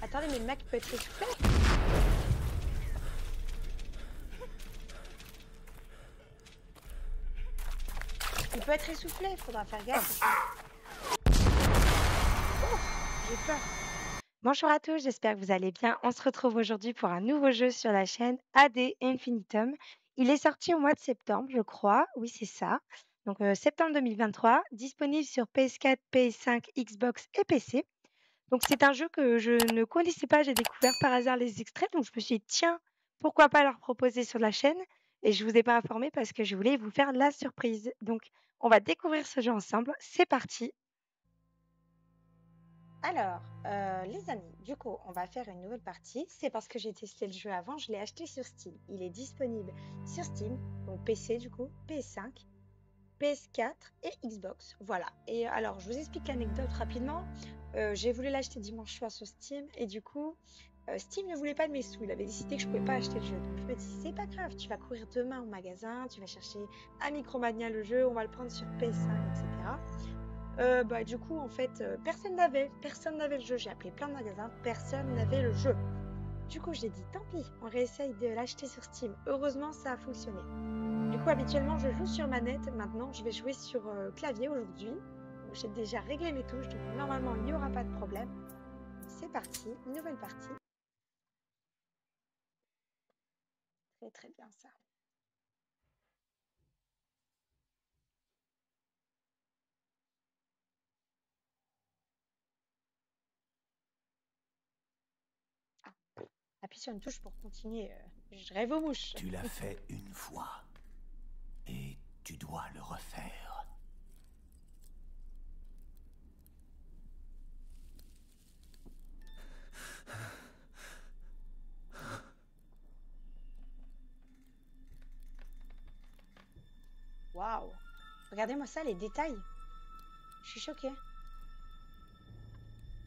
Attendez, mais le mec peut être essoufflé. Il peut être essoufflé, il faudra faire gaffe. Oh, j'ai peur. Bonjour à tous, j'espère que vous allez bien. On se retrouve aujourd'hui pour un nouveau jeu sur la chaîne AD Infinitum. Il est sorti au mois de septembre, je crois. Oui, c'est ça. Donc septembre 2023, disponible sur PS4, PS5, Xbox et PC. Donc c'est un jeu que je ne connaissais pas, j'ai découvert par hasard les extraits, donc je me suis dit tiens, pourquoi pas leur proposer sur la chaîne? Et je vous ai pas informé parce que je voulais vous faire la surprise. Donc on va découvrir ce jeu ensemble. C'est parti. Alors, les amis, du coup, on va faire une nouvelle partie. C'est parce que j'ai testé le jeu avant, je l'ai acheté sur Steam. Il est disponible sur Steam, donc PC du coup, PS5, PS4 et Xbox. Voilà. Et alors, je vous explique l'anecdote rapidement. J'ai voulu l'acheter dimanche soir sur Steam et du coup, Steam ne voulait pas de mes sous. Il avait décidé que je pouvais pas acheter le jeu. Donc je me dis, c'est pas grave, tu vas courir demain au magasin, tu vas chercher à Micromania le jeu, on va le prendre sur PS5, etc. Du coup, en fait, personne n'avait le jeu. J'ai appelé plein de magasins, personne n'avait le jeu. Du coup, j'ai dit, tant pis, on réessaye de l'acheter sur Steam. Heureusement, ça a fonctionné. Du coup, habituellement, je joue sur manette. Maintenant, je vais jouer sur clavier aujourd'hui. J'ai déjà réglé mes touches, donc normalement, il n'y aura pas de problème. C'est parti, nouvelle partie. Très très bien ça. Ah, appuie sur une touche pour continuer. Je rêve aux mouches. Tu l'as fait une fois. Et tu dois le refaire. Waouh! Regardez-moi ça, les détails. Je suis choquée.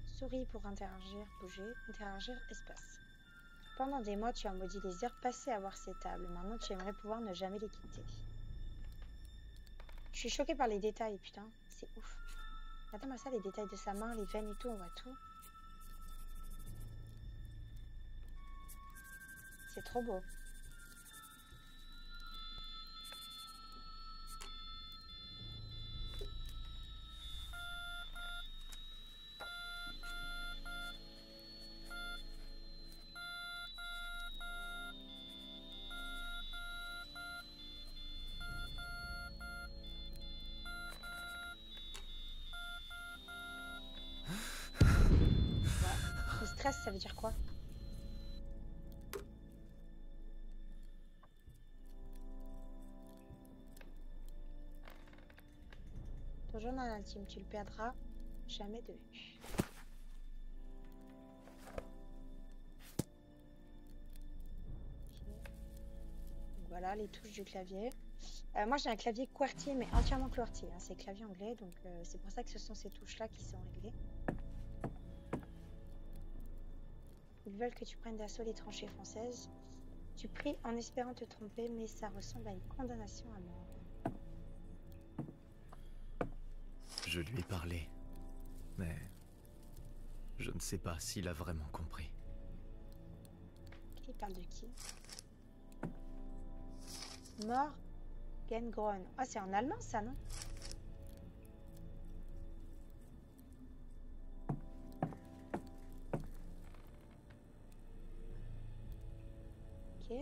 Souris pour interagir, bouger, interagir, espace. Pendant des mois, tu as maudit les heures passées à voir ces tables. Maintenant, tu aimerais pouvoir ne jamais les quitter. Je suis choquée par les détails, putain. C'est ouf. Regardez-moi ça, les détails de sa main, les veines et tout, on voit tout. C'est trop beau. Le stress, ça veut dire quoi? Ton journal intime, tu le perdras jamais de vue. Voilà les touches du clavier. Moi j'ai un clavier QWERTY mais entièrement QWERTY. Hein. C'est clavier anglais donc c'est pour ça que ce sont ces touches là qui sont réglées. Ils veulent que tu prennes d'assaut les tranchées françaises. Tu pries en espérant te tromper mais ça ressemble à une condamnation à mort. Je lui ai parlé, mais je ne sais pas s'il a vraiment compris. Il parle de qui? Morgengrön. Ah, c'est en allemand ça, non? Ok.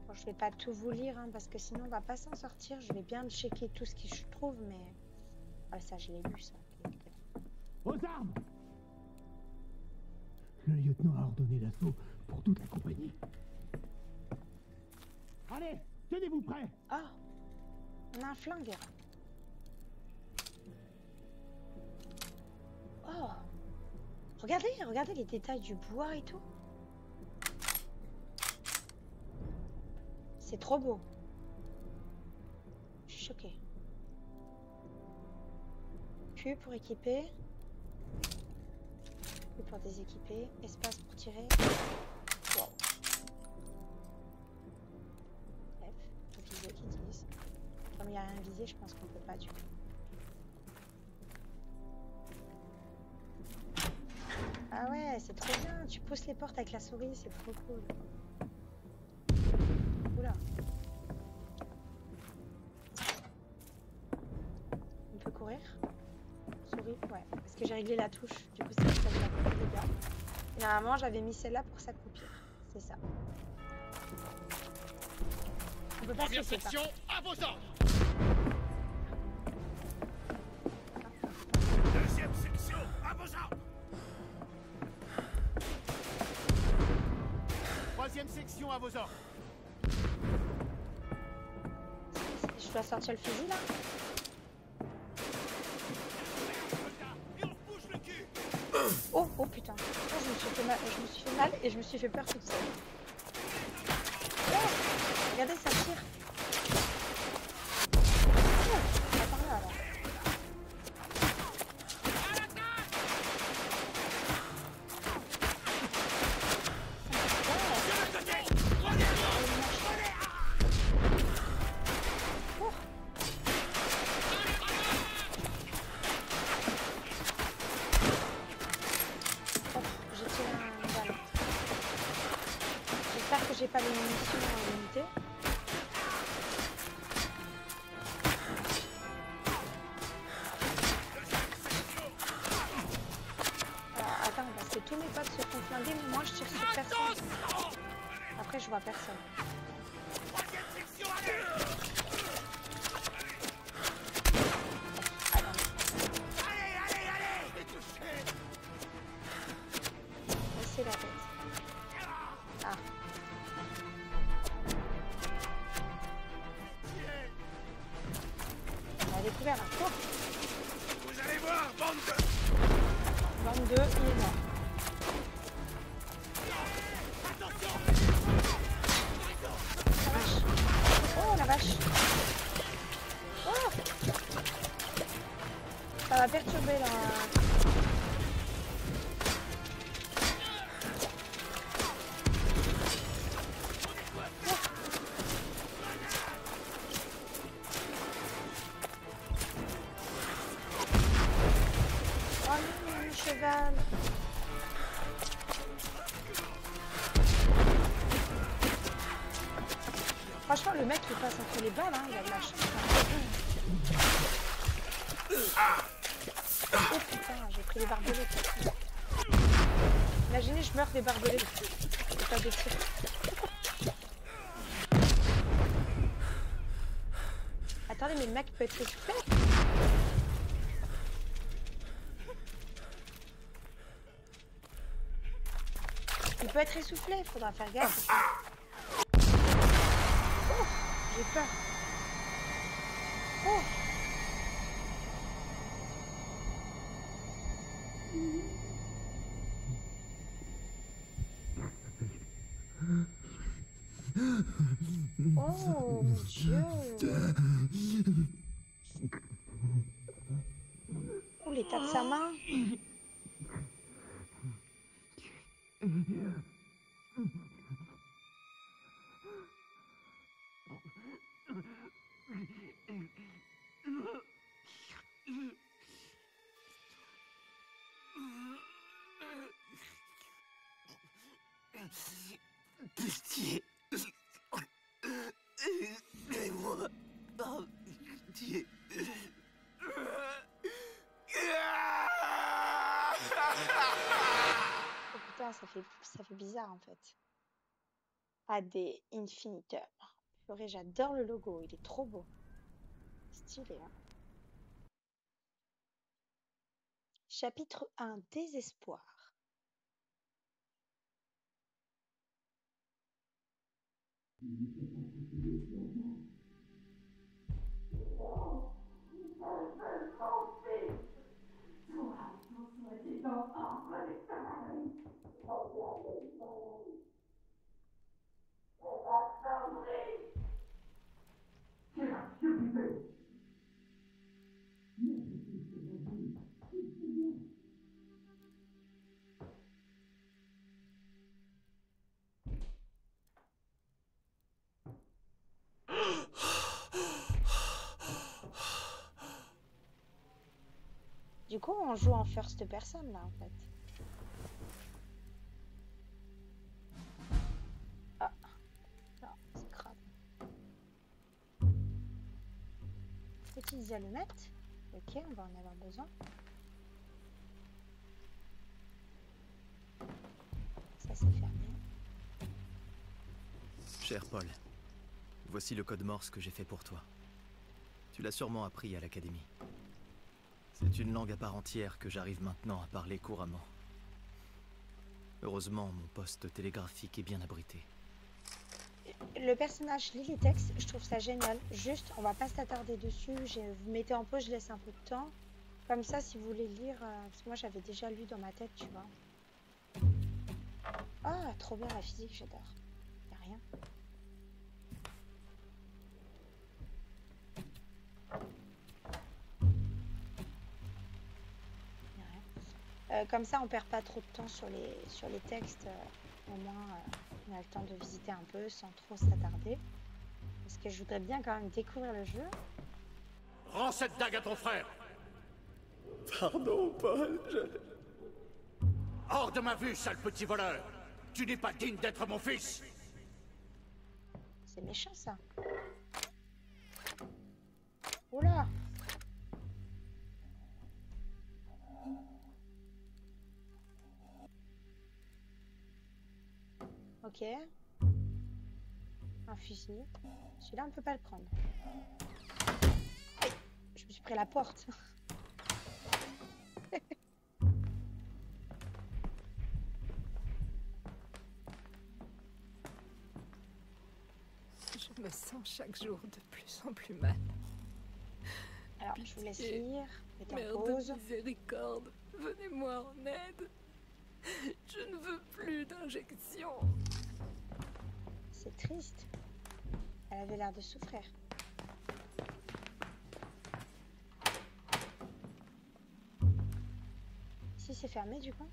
Bon, je vais pas tout vous lire hein, parce que sinon on va pas s'en sortir. Je vais bien checker tout ce que je trouve, mais ah ça je l'ai lu ça. Okay. Aux armes! Le lieutenant a ordonné l'assaut pour toute la compagnie. Allez, tenez-vous prêts! Oh, on a un flingue. Oh, regardez les détails du bois et tout. C'est trop beau. Je suis choquée. Q pour équiper. Q pour déséquiper. Espace pour tirer. Wow. viser, je pense qu'on peut pas du coup. Ah ouais, c'est trop bien. Tu pousses les portes avec la souris, c'est trop cool. Oula. On peut courir? Souris, ouais. Parce que j'ai réglé la touche. Du coup, c'est pour ça que j'ai pas de dégâts. Et normalement, j'avais mis celle-là pour s'accroupir. C'est ça. On peut pas se Première laisser section, à vos ordres. Deuxième section, à vos ordres. Troisième section, à vos ordres. Je dois sortir le fusil là? Oh, oh putain. Oh, je me suis fait mal et je me suis fait peur toute seule. Oh, regardez, ça tire. Oh, on va par là alors. J'espère que j'ai pas les munitions limitées. Alors attends, parce que tous mes potes se font flinguer, mais moi je tire sur personne. Après je vois personne. Laissez la tête. Ah. On a découvert un cours. Vous allez voir, bande de... Bande 2, il est mort. La vache. Oh la vache. Oh. Ça va perturber là. Oh non, mon cheval. Franchement, le mec qui passe entre les balles, hein, il a de la chance. Oh putain, j'ai pris les barbelés. Imaginez, je meurs des barbelés. C'est pas des tirs. Attendez, mais le mec peut être essoufflé. Il peut être essoufflé, il faudra faire gaffe. Oh, j'ai peur. Oh. Oh mon Dieu. Oh l'état de sa main. Pitié. Aidez-moi. Oh, pitié. Oh putain, ça fait bizarre en fait. AD Infinitum. Purée, j'adore le logo, il est trop beau. Stylé, hein. Chapitre 1, Désespoir. Du coup, on joue en first person là en fait. Ah, non, c'est crade. Petites allumettes. Ok, on va en avoir besoin. Ça c'est fermé. Cher Paul, voici le code Morse que j'ai fait pour toi. Tu l'as sûrement appris à l'académie. C'est une langue à part entière que j'arrive maintenant à parler couramment. Heureusement, mon poste télégraphique est bien abrité. Le personnage Lilitex, je trouve ça génial. Juste, on va pas s'attarder dessus. Vous mettez en pause, je laisse un peu de temps. Comme ça, si vous voulez lire, parce que moi j'avais déjà lu dans ma tête, tu vois. Ah, trop bien la physique, j'adore. Y'a rien. Comme ça, on perd pas trop de temps sur les textes. Au moins, on a le temps de visiter un peu sans trop s'attarder. Parce que je voudrais bien quand même découvrir le jeu. Rends cette dague à ton frère. Pardon, Paul, Hors de ma vue, sale petit voleur. Tu n'es pas digne d'être mon fils. C'est méchant, ça. Oula! Ok. Un fusil. Celui-là, on peut pas le prendre. Aïe, je me suis pris la porte. Je me sens chaque jour de plus en plus mal. Alors, je vous laisse lire. Mettez en Mère pause. de miséricorde, venez-moi en aide. Je ne veux plus d'injection. C'est triste. Elle avait l'air de souffrir. Ici, c'est fermé, du coup.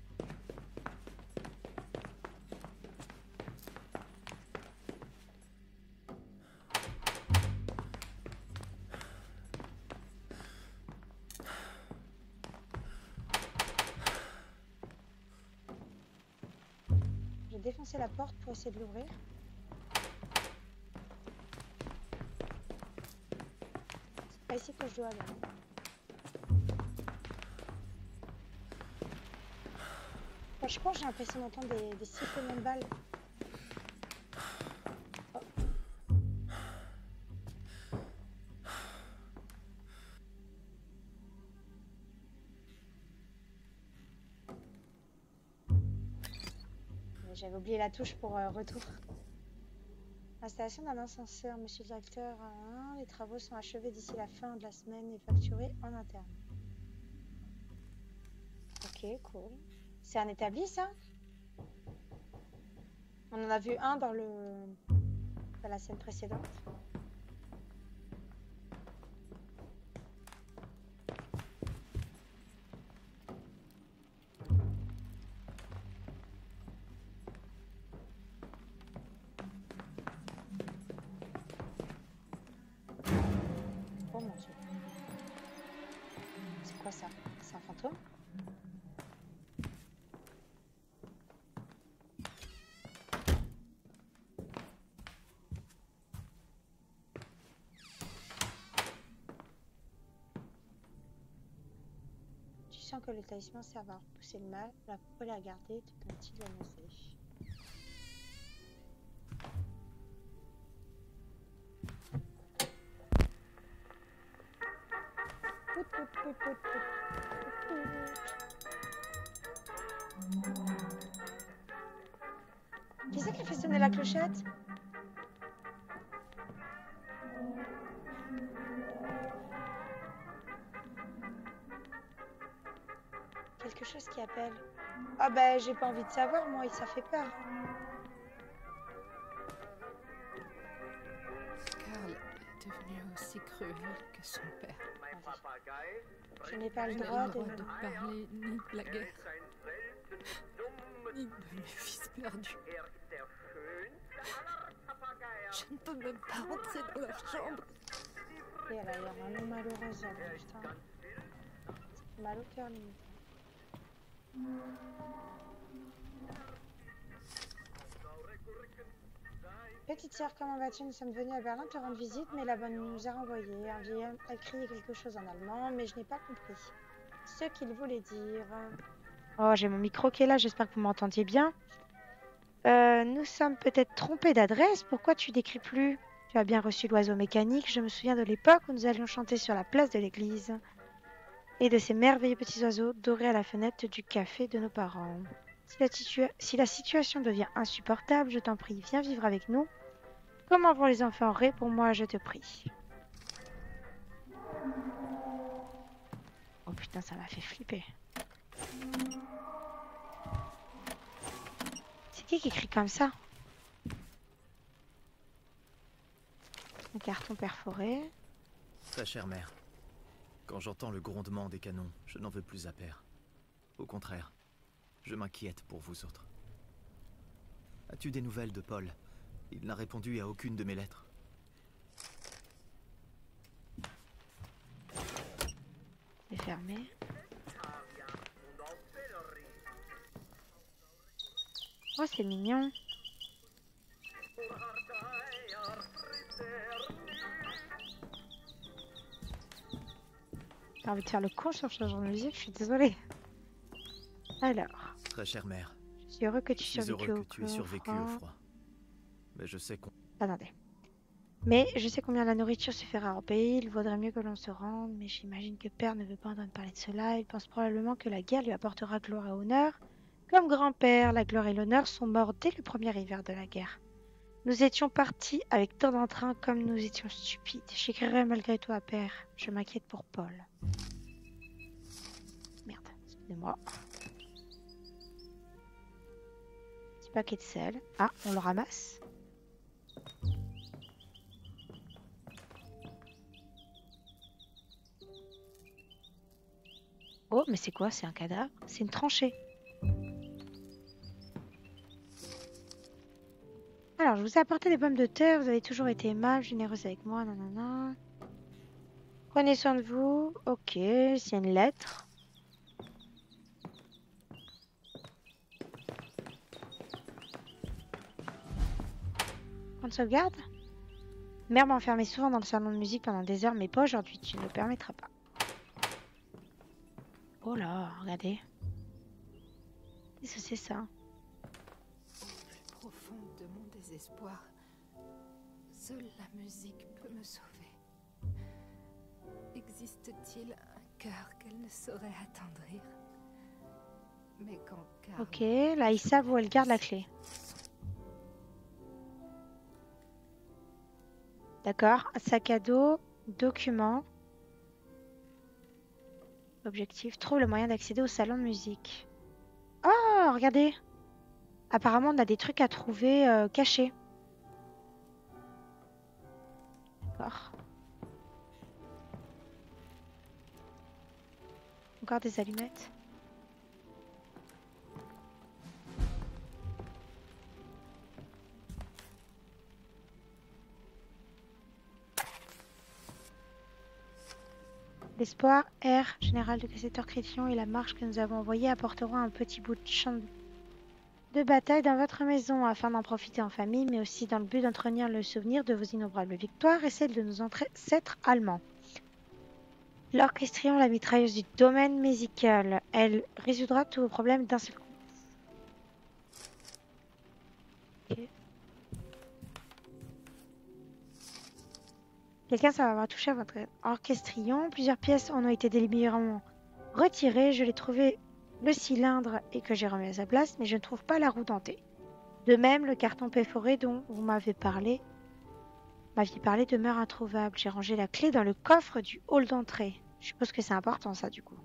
J'ai défoncé la porte pour essayer de l'ouvrir. C'est pas ici que je dois aller. Franchement, j'ai l'impression d'entendre des sifflements de balles. Oh. J'avais oublié la touche pour retour. Installation d'un ascenseur, monsieur le directeur. Les travaux sont achevés d'ici la fin de la semaine et facturés en interne. Ok, cool. C'est un établi, ça? On en a vu un dans la scène précédente. Oh mon Dieu. C'est quoi ça? C'est un fantôme? Tu sens que le talisman sert à repousser le mal, la poêle à garder, tout un-t-il annoncé. Qui c'est qui a fait sonner la clochette? Quelque chose qui appelle. Ah bah j'ai pas envie de savoir, moi, ça fait peur. Karl est devenu aussi cruel que son père. Je n'ai pas le Je n'ai droit le droit de... de parler ni de la guerre, ni de mes fils perdus. Je ne peux même pas rentrer dans leur chambre. Et elle a l'air vraiment malheureuse, elle, putain. Mal au cœur, limite. Petite sœur, comment vas-tu? Nous sommes venus à Berlin te rendre visite, mais la bonne nous a renvoyé. Un vieil homme a crié quelque chose en allemand, mais je n'ai pas compris ce qu'il voulait dire. Oh, j'ai mon micro qui est là, j'espère que vous m'entendiez bien. Nous sommes peut-être trompés d'adresse, pourquoi tu décris plus? Tu as bien reçu l'oiseau mécanique, je me souviens de l'époque où nous allions chanter sur la place de l'église. Et de ces merveilleux petits oiseaux dorés à la fenêtre du café de nos parents. Si la situation devient insupportable, je t'en prie, viens vivre avec nous. Comment vont les enfants? Réponds-moi, je te prie. Oh putain, ça m'a fait flipper. C'est qui écrit comme ça? Un carton perforé. Très chère mère, quand j'entends le grondement des canons, je n'en veux plus à père. Au contraire, je m'inquiète pour vous autres. As-tu des nouvelles de Paul? Il n'a répondu à aucune de mes lettres. C'est fermé. Oh, c'est mignon. J'ai envie de faire le con sur ce genre de musique, je suis désolée. Alors. Très chère mère, Je suis heureux que tu je suis heureux que tu aies survécu au froid. froid. Mais je sais qu'on... Attendez. Mais je sais combien la nourriture se fait rare au pays, il vaudrait mieux que l'on se rende, mais j'imagine que père ne veut pas entendre parler de cela, il pense probablement que la guerre lui apportera gloire et honneur. Comme grand-père, la gloire et l'honneur sont morts dès le premier hiver de la guerre. Nous étions partis avec tant d'entrain comme nous étions stupides. J'écrirai malgré toi à père, je m'inquiète pour Paul. Merde, excusez-moi. Petit paquet de sel. Ah, on le ramasse. Oh, mais c'est quoi? C'est un cadavre? C'est une tranchée. Alors, je vous ai apporté des pommes de terre. Vous avez toujours été aimable, généreuse avec moi. Nanana. Prenez soin de vous. Ok, s'il y a une lettre. On sauvegarde. Mère m'a enfermé souvent dans le salon de musique pendant des heures, mais pas aujourd'hui. Tu ne le permettras pas. Oh là, regardez. Qu'est-ce que c'est ça? Plus profond de mon désespoir, seule la musique peut me sauver. Existe-t-il un cœur qu'elle ne saurait attendrir? Mais quand Karl... Ok, là ils savent où elle garde la clé. D'accord, sac à dos, documents. Objectif, trouve le moyen d'accéder au salon de musique. Oh, regardez. Apparemment, on a des trucs à trouver cachés. D'accord. Encore des allumettes. L'espoir, R, général de Cassetteur Chrétien et la marche que nous avons envoyée apporteront un petit bout de champ de bataille dans votre maison afin d'en profiter en famille, mais aussi dans le but d'entretenir le souvenir de vos innombrables victoires et celle de nos ancêtres allemands. L'orchestrion, la mitrailleuse du domaine musical, elle résoudra tous vos problèmes d'un seul coup. Okay. Quelqu'un ça va avoir touché à votre orchestrion. Plusieurs pièces en ont été délibérément retirées. Je l'ai trouvé le cylindre et que j'ai remis à sa place, mais je ne trouve pas la roue dentée. De même, le carton perforé dont vous m'aviez parlé demeure introuvable. J'ai rangé la clé dans le coffre du hall d'entrée. Je suppose que c'est important ça du coup.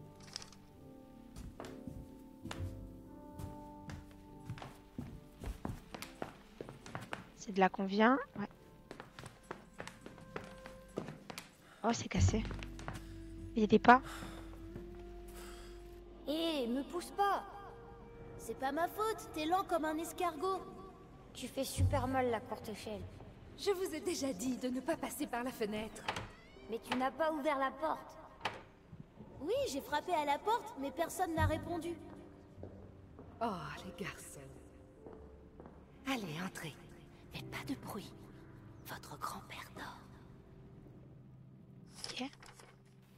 C'est de là qu'on vient. Ouais. Oh, c'est cassé. Il y a des pas. Hé, me pousse pas! C'est pas ma faute, t'es lent comme un escargot! Tu fais super mal la porte-échelle. Je vous ai déjà dit de ne pas passer par la fenêtre. Mais tu n'as pas ouvert la porte. Oui, j'ai frappé à la porte, mais personne n'a répondu. Oh, les garçons. Allez, entrez. Faites pas de bruit. Votre grand-père dort. Ok.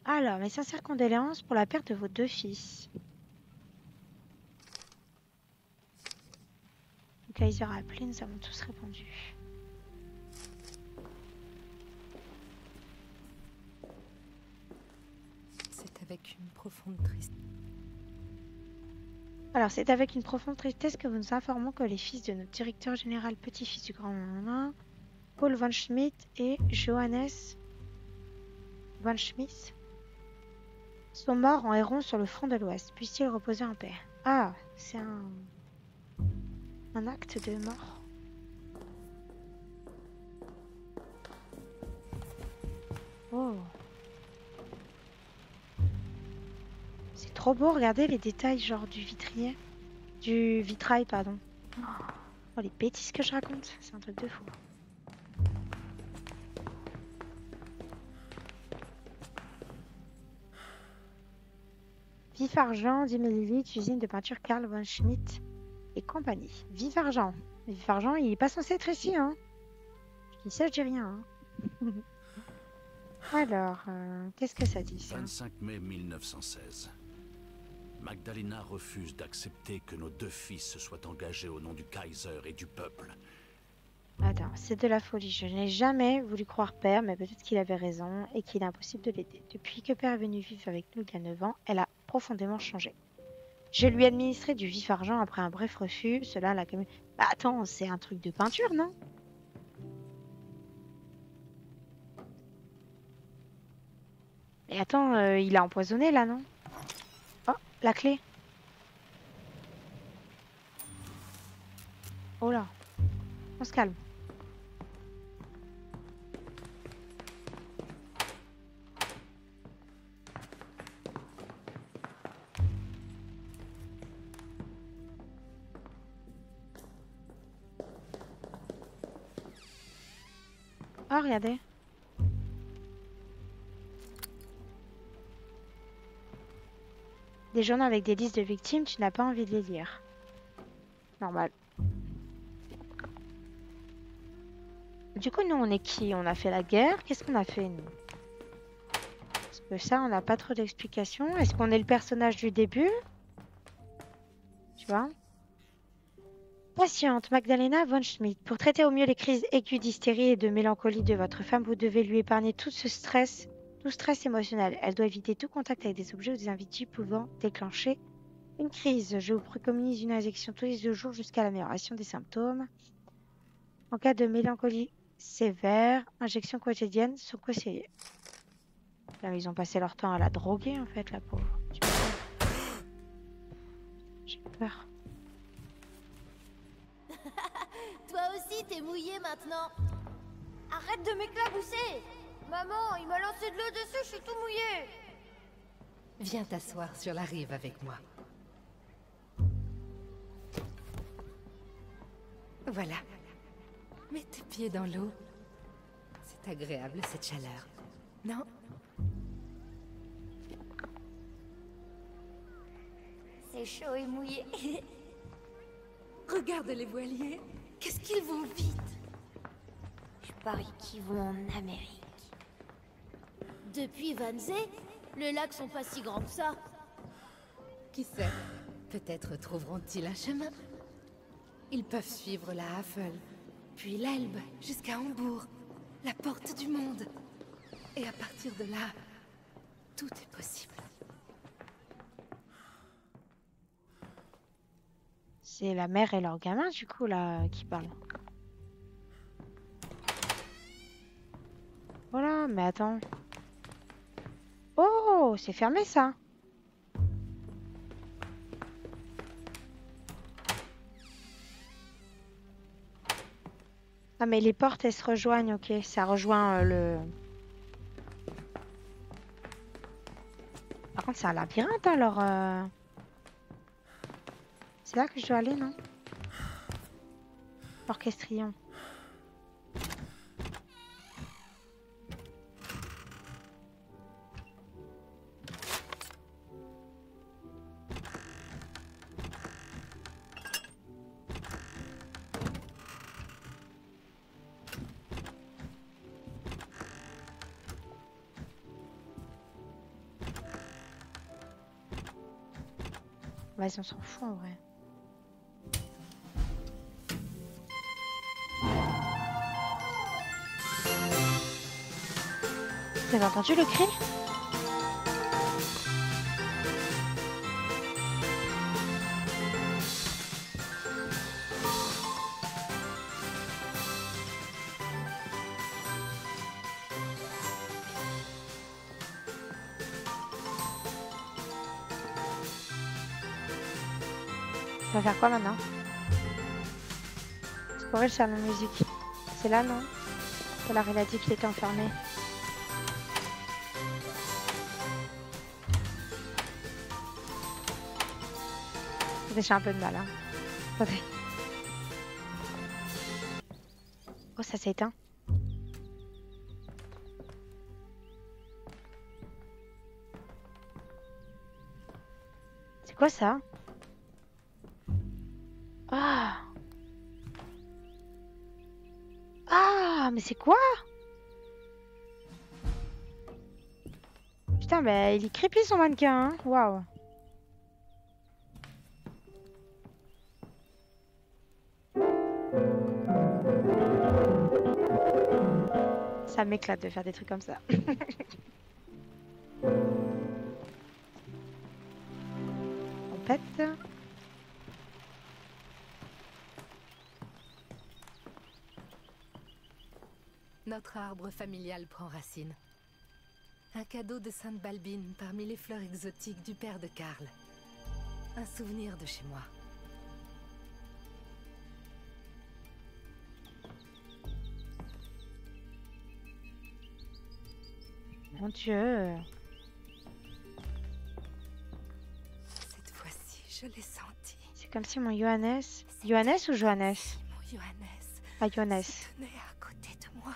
Alors, mes sincères condoléances pour la perte de vos 2 fils. Le Kaiser a appelé, nous avons tous répondu. C'est avec une profonde tristesse. Alors, c'est avec une profonde tristesse que vous nous informons que les fils de notre directeur général, petit-fils du grand nain, Paul von Schmidt et Johannes von Schmidt, sont morts en errant sur le front de l'Ouest. Puissent-ils reposer en paix? Ah, c'est un acte de mort. Oh. C'est trop beau, regardez les détails genre du vitrier. Du vitrail, pardon. Oh, les bêtises que je raconte, c'est un truc de fou. Vif Argent, 10 ml, usine de peinture Karl von Schmidt et compagnie. Vif Argent. Vif Argent, il est pas censé être ici, hein. Je dis ça, je dis rien. Hein. Alors, qu'est-ce que ça dit ça? 25 mai 1916. Magdalena refuse d'accepter que nos 2 fils se soient engagés au nom du Kaiser et du peuple. Attends, c'est de la folie. Je n'ai jamais voulu croire Père, mais peut-être qu'il avait raison et qu'il est impossible de l'aider. Depuis que Père est venu vivre avec nous il y a 9 ans, elle a profondément changé. Je lui ai administré du vif argent après un bref refus. Cela l'a... Bah attends, c'est un truc de peinture, non? Et attends, il a empoisonné là, non? Oh, la clé. Oh là, on se calme. Oh, regardez. Des journaux avec des listes de victimes, tu n'as pas envie de les lire. Normal. Du coup, nous, on est qui? On a fait la guerre. Qu'est-ce qu'on a fait, nous? Parce que ça, on n'a pas trop d'explications. Est-ce qu'on est le personnage du début? Tu vois? Patiente, Magdalena von Schmidt. Pour traiter au mieux les crises aiguës d'hystérie et de mélancolie de votre femme, vous devez lui épargner tout stress émotionnel. Elle doit éviter tout contact avec des objets ou des individus pouvant déclencher une crise. Je vous préconise une injection tous les 2 jours jusqu'à l'amélioration des symptômes. En cas de mélancolie sévère, injections quotidiennes sont conseillées. Là, ils ont passé leur temps à la droguer, en fait, la pauvre. J'ai peur. Toi aussi, t'es mouillé maintenant. Arrête de m'éclabousser. Maman, il m'a lancé de l'eau dessus, je suis tout mouillé. Viens t'asseoir sur la rive avec moi. Voilà. Mets tes pieds dans l'eau. C'est agréable cette chaleur, non? C'est chaud et mouillé. Regarde les voiliers. Qu'est-ce qu'ils vont vite. Je parie qu'ils vont en Amérique. Depuis Wannsee, les lacs sont pas si grands que ça. Qui sait? Peut-être trouveront-ils un chemin. Ils peuvent suivre la Havel, puis l'Elbe jusqu'à Hambourg, la porte du monde. Et à partir de là, tout est possible. C'est la mère et leur gamin, du coup, là, qui parlent. Voilà, mais attends. Oh, c'est fermé, ça. Ah, mais les portes, elles se rejoignent, ok. Ça rejoint le... Par contre, c'est un labyrinthe, alors... C'est là que je dois aller, non? Orchestrion. Vas-y, on s'en fout en vrai. Vous avez entendu le cri? On va faire quoi maintenant? C'est pour elle, c'est la musique. C'est là, non? Alors il a dit qu'il était enfermé. J'ai un peu de mal, hein. Attendez. Oh, ça s'est éteint. C'est quoi ça? Ah! Ah, mais c'est quoi? Putain, bah il est creepy son mannequin, hein. Waouh. Ça m'éclate de faire des trucs comme ça. On pète. Notre arbre familial prend racine. Un cadeau de Sainte Balbine parmi les fleurs exotiques du père de Karl. Un souvenir de chez moi. Mon Dieu. Cette fois-ci, je l'ai senti. C'est comme si mon Johannes... Johannes ou Johannes? Mon Johannes Ah, Johannes. se tenait à côté de moi.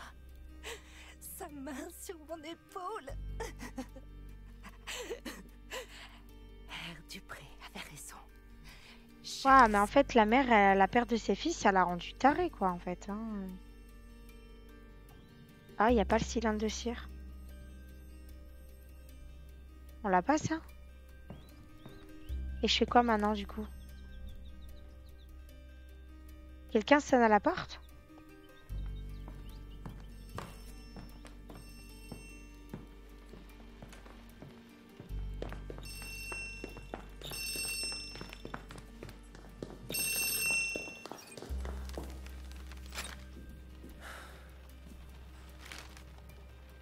Sa main sur mon épaule. Herr Dupré avait raison. Ouais, mais en fait, la mère, la perte de ses fils, ça l'a rendu taré, quoi, en fait. Hein. Ah, il n'y a pas le cylindre de cire. On l'a pas, ça? Et je fais quoi maintenant, du coup? Quelqu'un sonne à la porte?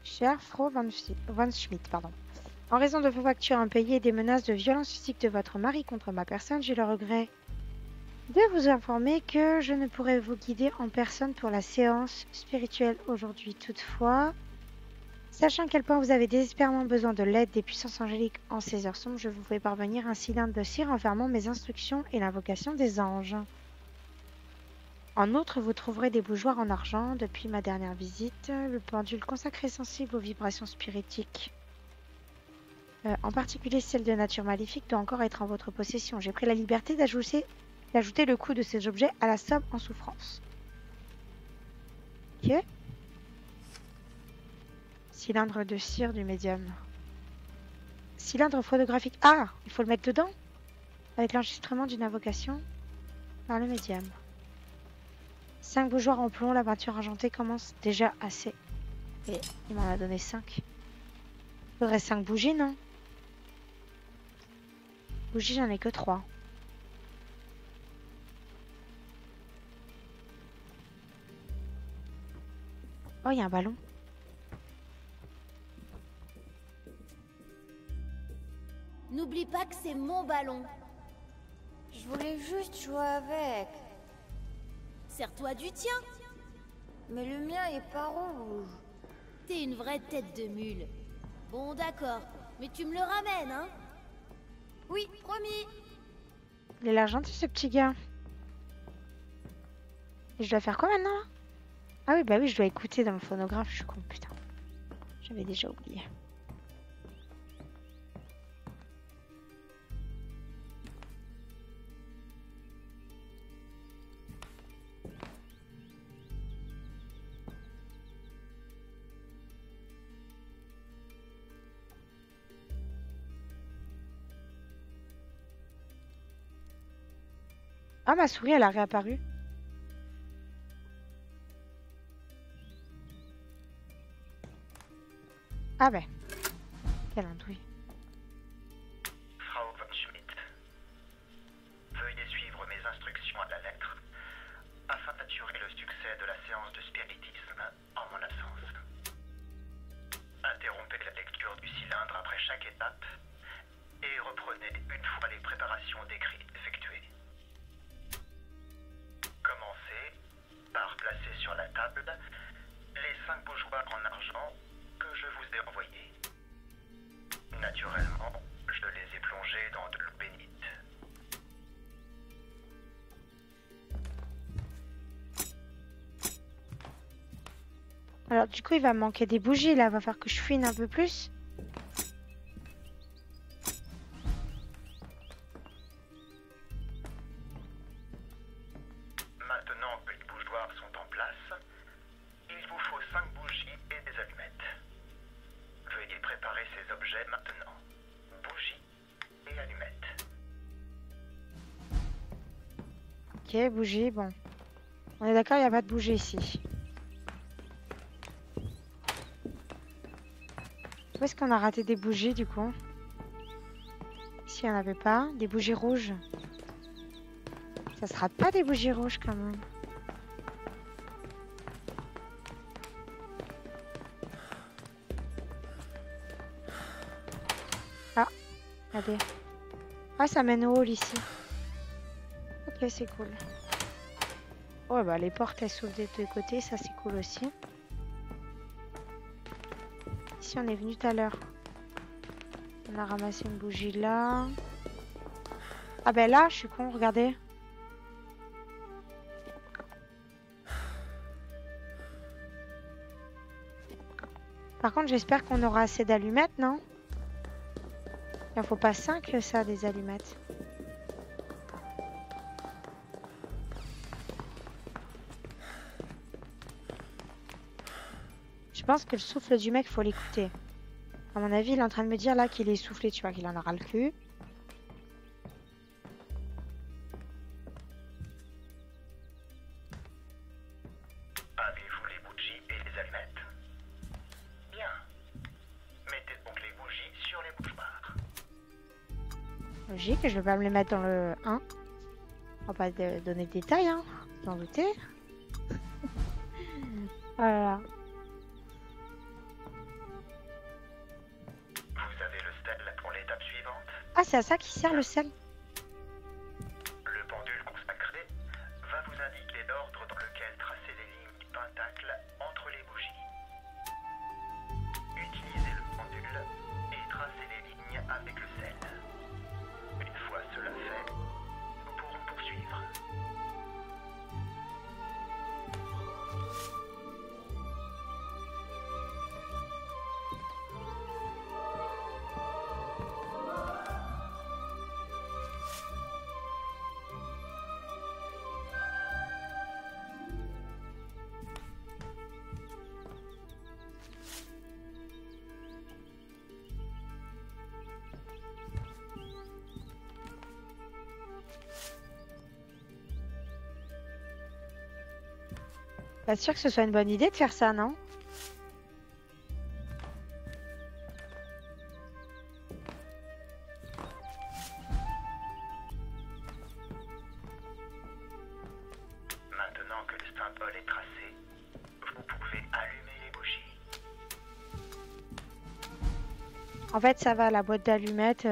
Cher Frau von Schmidt, pardon. En raison de vos factures impayées et des menaces de violence physique de votre mari contre ma personne, j'ai le regret de vous informer que je ne pourrai vous guider en personne pour la séance spirituelle aujourd'hui. Toutefois, sachant à quel point vous avez désespérément besoin de l'aide des puissances angéliques en ces heures sombres, je vous fais parvenir un cylindre de cire enfermant mes instructions et l'invocation des anges. En outre, vous trouverez des bougeoirs en argent. Depuis ma dernière visite, le pendule consacré sensible aux vibrations spiritiques, en particulier celle de nature maléfique, doit encore être en votre possession. J'ai pris la liberté d'ajouter le coût de ces objets à la somme en souffrance. Ok. Cylindre de cire du médium. Cylindre photographique. Ah, il faut le mettre dedans avec l'enregistrement d'une invocation par le médium. 5 bougeoirs en plomb, la peinture argentée commence déjà assez. Et il m'en a donné 5. Il faudrait 5 bougies, non? Bougies, j'en ai que 3. Oh, il y a un ballon. N'oublie pas que c'est mon ballon. Je voulais juste jouer avec. Sers-toi du tien. Mais le mien est pas rouge. T'es une vraie tête de mule. Bon, d'accord. Mais tu me le ramènes, hein? Oui, promis. Il a l'air gentil, ce petit gars. Et je dois faire quoi maintenant? Ah oui, bah oui, je dois écouter dans le phonographe. Je suis con, putain. J'avais déjà oublié. Ah, ma souris, elle a réapparu. Ah ben. Quelle andouille. Frau von Schmidt, veuillez suivre mes instructions à la lettre afin d'assurer le succès de la séance de spiritisme en mon absence. Interrompez la lecture du cylindre après chaque étape et reprenez une fois les préparations décrites effectuées. Commencez par placer sur la table les 5 bougeoirs en argent que je vous ai envoyés. Naturellement, je les ai plongés dans de l'eau bénite. Alors du coup, il va me manquer des bougies là. Va falloir que je fouine un peu plus. Maintenant que les bougeoirs sont en place, il vous faut 5 bougies et des allumettes. Veuillez préparer ces objets maintenant. Bougies et allumettes. Ok, bougie, bon. On est d'accord, il n'y a pas de bougie ici. Où est-ce qu'on a raté des bougies du coup? Ici, il n'y en avait pas. Des bougies rouges. Ça se rate pas des bougies rouges quand même. Ah, regardez. Ah, ça mène au hall ici. Ok, c'est cool. Ouais, bah les portes elles s'ouvrent des deux côtés, ça c'est cool aussi. Ici, on est venu tout à l'heure. On a ramassé une bougie là. Ah ben là, je suis con, regardez. Par contre, j'espère qu'on aura assez d'allumettes, non? Il en faut pas 5 ça, des allumettes. Je pense que le souffle du mec, faut l'écouter. À mon avis, il est en train de me dire là qu'il est soufflé, tu vois, qu'il en aura le cul. Avez-vous les bougies et les allumettes? Bien. Mettez donc les bougies sur les bougeoirs. Logique, je vais pas me les mettre dans le 1. On va pas donner de détails, hein. Vous en doutez. Voilà. Vous avez le sel pour l'étape suivante. Ah, c'est à ça qui sert le sel. Le pendule consacré va vous indiquer l'ordre dans lequel tracer les lignes du pentacle entre les bougies. Utilisez le pendule et tracez les lignes avec le sel. Une fois cela fait, nous pourrons poursuivre. Pas sûr que ce soit une bonne idée de faire ça, non? Maintenant que le symbole est tracé, vous pouvez allumer les bougies. En fait, ça va, la boîte d'allumettes,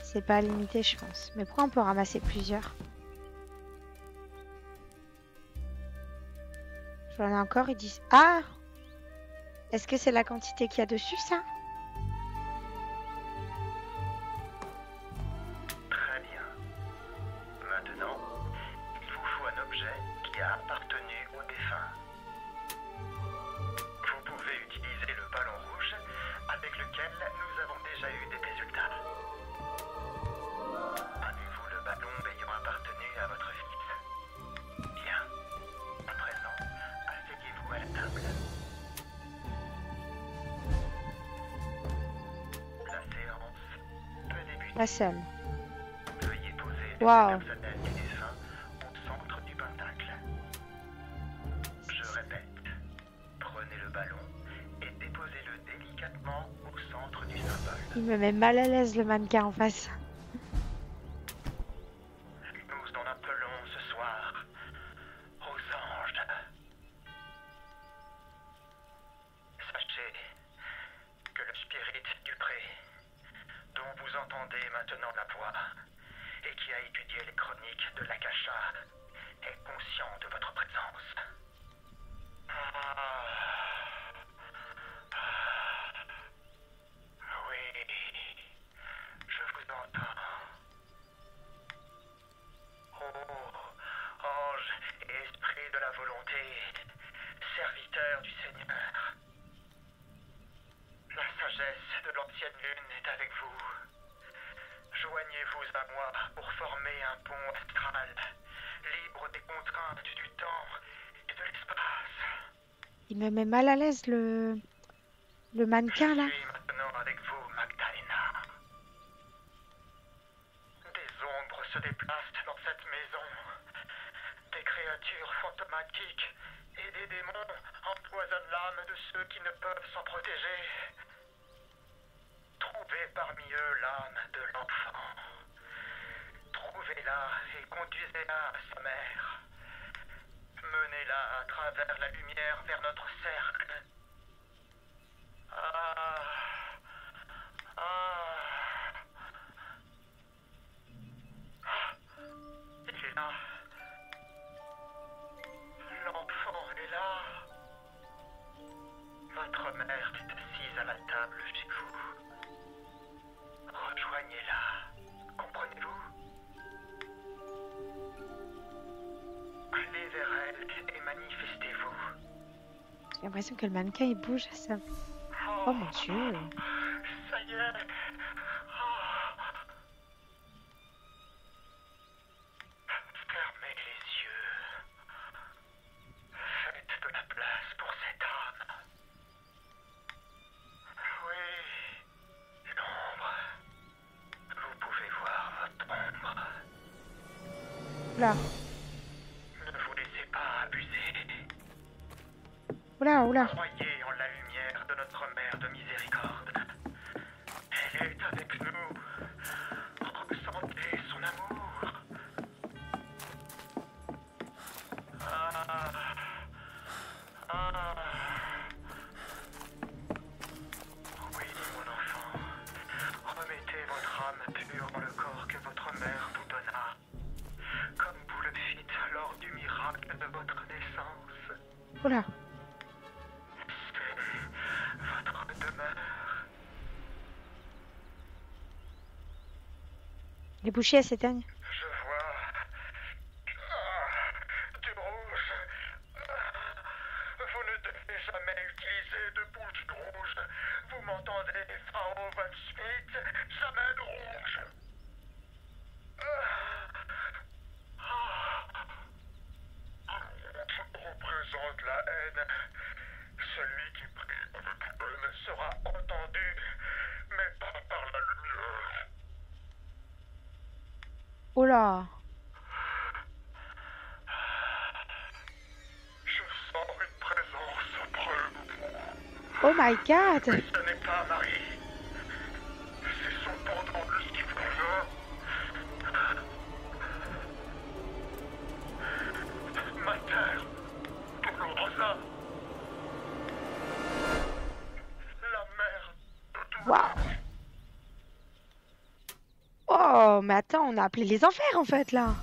c'est pas limité, je pense. Mais pourquoi on peut ramasser plusieurs? J'en ai encore, ils disent... Ah! Est-ce que c'est la quantité qu'il y a dessus, ça? Très bien. Maintenant, il vous faut un objet qui a appartenu au défunt. Vous pouvez utiliser le ballon rouge avec lequel nous avons déjà eu des résultats. Avez-vous le ballon ayant appartenu à votre fils? Bien. À présent, asseyez-vous à la table. La séance peut débuter. La seule. Veuillez poser le Waouh. personnel du défunt ballon et déposez-le délicatement au centre du symbole. Il me met mal à l'aise le mannequin en face. Nous en appelons ce soir aux anges. Sachez que le spirit du pré, dont vous entendez maintenant la voix, et qui a étudié les chroniques de l'Akasha, est conscient de votre présence. Oui, je vous entends. Oh, ange et esprit de la volonté, serviteur du Seigneur. La sagesse de l'ancienne lune est avec vous. Joignez-vous à moi pour former un pont astral, libre des contraintes du temps et de l'espace. Il me met mal à l'aise le mannequin là. Je suis maintenant avec vous, Magdalena. Des ombres se déplacent dans cette maison. Des créatures fantomatiques et des démons empoisonnent l'âme de ceux qui ne peuvent s'en protéger. Trouvez parmi eux l'âme de l'enfant. Trouvez-la et conduisez-la à sa mère. Menez-la à travers la lumière vers notre cercle. Il est là. L'enfant est là. Votre mère est assise à la table chez vous. Rejoignez-la. Comprenez-vous? Allez vers elle et manifestez-vous. J'ai l'impression que le mannequin il bouge. Ça... Oh mon Dieu. Ça y est. Fermez les yeux. Faites de la place pour cette âme. Oui, l'ombre. Vous pouvez voir votre ombre. Là. Ne vous laissez pas abuser. Oula, oula. Croyez en la lumière de notre mère de miséricorde. Elle est avec nous. Ressentez son amour. Oui, mon enfant. Remettez votre âme pure dans le corps que votre mère vous donna. Comme vous le fîtes lors du miracle de votre naissance. Oula. Votre demeure. Les bouchées elles s'éteignent. Je vois du rouge. Vous ne devez jamais utiliser de bouche rouge. Vous m'entendez, Pharaon Van Schmidt? Jamais de rouge. Représente la haine. Celui qui prie avec haine sera entendu, mais pas par la lumière. Oula. Je sens une présence auprès de vous. Oh my god. Ce n'est pas Marie. C'est son pendant Lucifer. Mater Dolorosa. La mère de tout. Waouh. Oh, mais attends, on a appelé les enfers en fait là.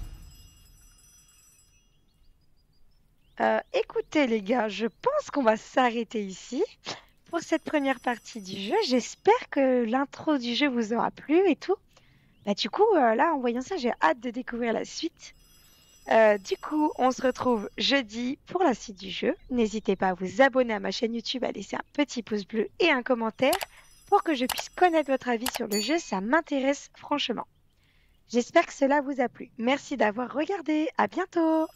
Écoutez les gars, je pense qu'on va s'arrêter ici pour cette première partie du jeu. J'espère que l'intro du jeu vous aura plu et tout. Bah du coup, là en voyant ça, j'ai hâte de découvrir la suite. Du coup, on se retrouve jeudi pour la suite du jeu. N'hésitez pas à vous abonner à ma chaîne YouTube, à laisser un petit pouce bleu et un commentaire pour que je puisse connaître votre avis sur le jeu. Ça m'intéresse franchement. J'espère que cela vous a plu. Merci d'avoir regardé. À bientôt.